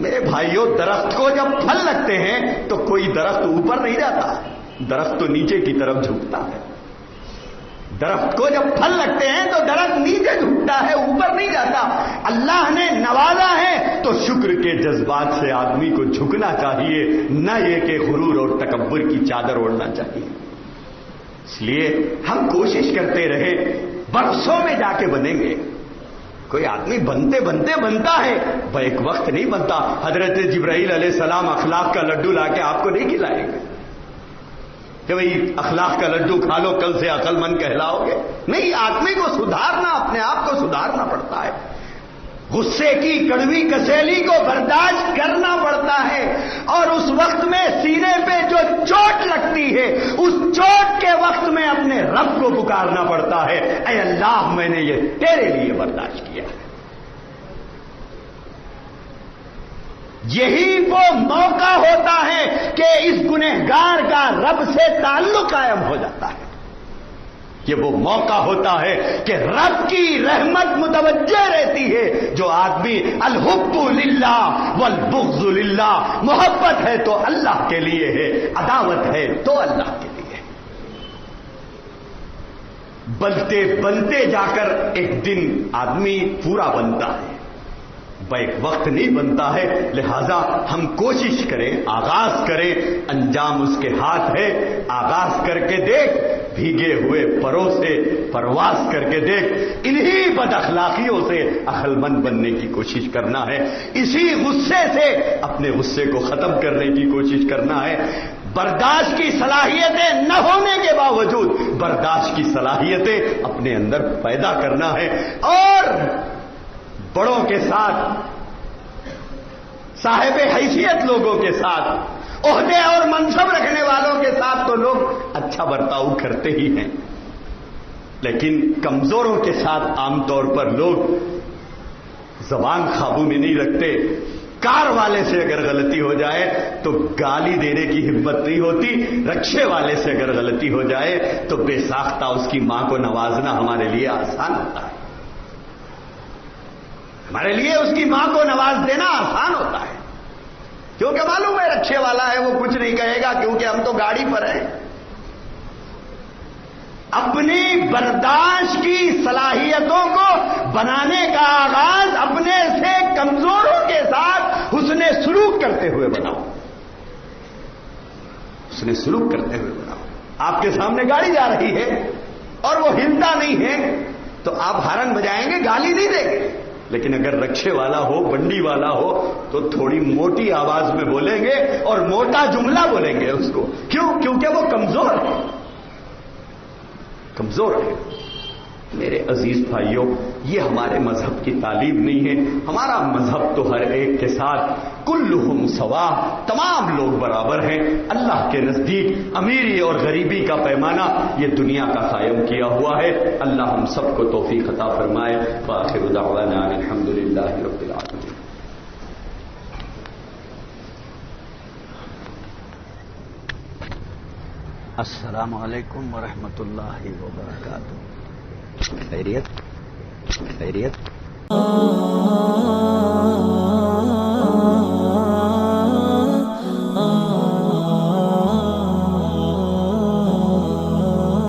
Speaker 1: میرے بھائیوں، درخت کو جب پھل لگتے ہیں تو کوئی درخت اوپر نہیں جاتا، درخت تو نیچے کی طرف جھکتا ہے. درخت کو جب پھل لگتے ہیں تو درخت نیچے جھکتا ہے، اوپر نہیں جاتا. اللہ نے نوازا ہے تو شکر کے جذبات سے آدمی کو جھکنا چاہیے، نہ یہ کہ غرور اور تکبر کی چادر اوڑھنا چاہیے. اس لیے ہم کوشش کرتے رہے، برسوں میں جا کے بنیں گے. کوئی آدمی بنتے بنتے بنتا ہے، ایک وقت نہیں بنتا. حضرت جبرائیل علیہ السلام اخلاق کا لڈو لا کے آپ کو نہیں کھلائیں گے کہ بھئی اخلاق کا لڈو کھا لو کل سے عقل مند کہلاؤ گے. نہیں، آدمی کو سدھارنا، اپنے آپ کو سدھارنا پڑتا ہے. غصے کی کڑوی کسیلی کو برداشت کرنا پڑتا ہے، اور اس وقت میں سینے پہ جو چوٹ لگتی ہے اس چوٹ کے وقت میں اپنے رب کو پکارنا پڑتا ہے، اے اللہ میں نے یہ تیرے لیے برداشت کیا. یہی وہ موقع ہوتا ہے کہ اس گنہگار کا رب سے تعلق قائم ہو جاتا ہے. یہ وہ موقع ہوتا ہے کہ رب کی رحمت متوجہ رہتی ہے. جو آدمی الحب للہ والبغض للہ، محبت ہے تو اللہ کے لیے ہے، عداوت ہے تو اللہ کے لیے ہے. بنتے بنتے جا کر ایک دن آدمی پورا بنتا ہے، ایک وقت نہیں بنتا ہے. لہذا ہم کوشش کریں، آغاز کریں، انجام اس کے ہاتھ ہے. آغاز کر کے دیکھ، بھیگے ہوئے پروں سے پرواز کر کے دیکھ. انہی بد اخلاقیوں سے عقل مند بننے کی کوشش کرنا ہے. اسی غصے سے اپنے غصے کو ختم کرنے کی کوشش کرنا ہے. برداشت کی صلاحیتیں نہ ہونے کے باوجود برداشت کی صلاحیتیں اپنے اندر پیدا کرنا ہے. اور بڑوں کے ساتھ، صاحب حیثیت لوگوں کے ساتھ، عہدے اور منصب رکھنے والوں کے ساتھ تو لوگ اچھا برتاؤ کرتے ہی ہیں، لیکن کمزوروں کے ساتھ عام طور پر لوگ زبان قابو میں نہیں رکھتے. کار والے سے اگر غلطی ہو جائے تو گالی دینے کی ہمت نہیں ہوتی. رکشے والے سے اگر غلطی ہو جائے تو بے ساختہ اس کی ماں کو نوازنا ہمارے لیے آسان ہوتا ہے. ہمارے لیے اس کی ماں کو نواز دینا آسان ہوتا ہے، کیونکہ معلوم ہے رکشے والا ہے، وہ کچھ نہیں کہے گا کیونکہ ہم تو گاڑی پر ہیں. اپنی برداشت کی صلاحیتوں کو بنانے کا آغاز اپنے سے کمزوروں کے ساتھ حسن سلوک کرتے ہوئے بناؤ. حسن سلوک کرتے ہوئے بناؤ. آپ کے سامنے گاڑی جا رہی ہے اور وہ ہلتا نہیں ہے تو آپ ہارن بجائیں گے، گالی نہیں دیں گے. لیکن اگر رکشے والا ہو، بنڈی والا ہو تو تھوڑی موٹی آواز میں بولیں گے اور موٹا جملہ بولیں گے اس کو. کیوں؟ کیونکہ وہ کمزور ہے، کمزور ہے. میرے عزیز بھائیوں، یہ ہمارے مذہب کی تعلیم نہیں ہے. ہمارا مذہب تو ہر ایک کے ساتھ کلہم سوا، تمام لوگ برابر ہیں. اللہ کے نزدیک امیری اور غریبی کا پیمانہ یہ دنیا کا قائم کیا ہوا ہے. اللہ ہم سب کو توفیق عطا فرمائے. وآخر دعوانا الحمد للہ رب العالمین. السلام علیکم ورحمۃ اللہ وبرکاتہ. خیریت؟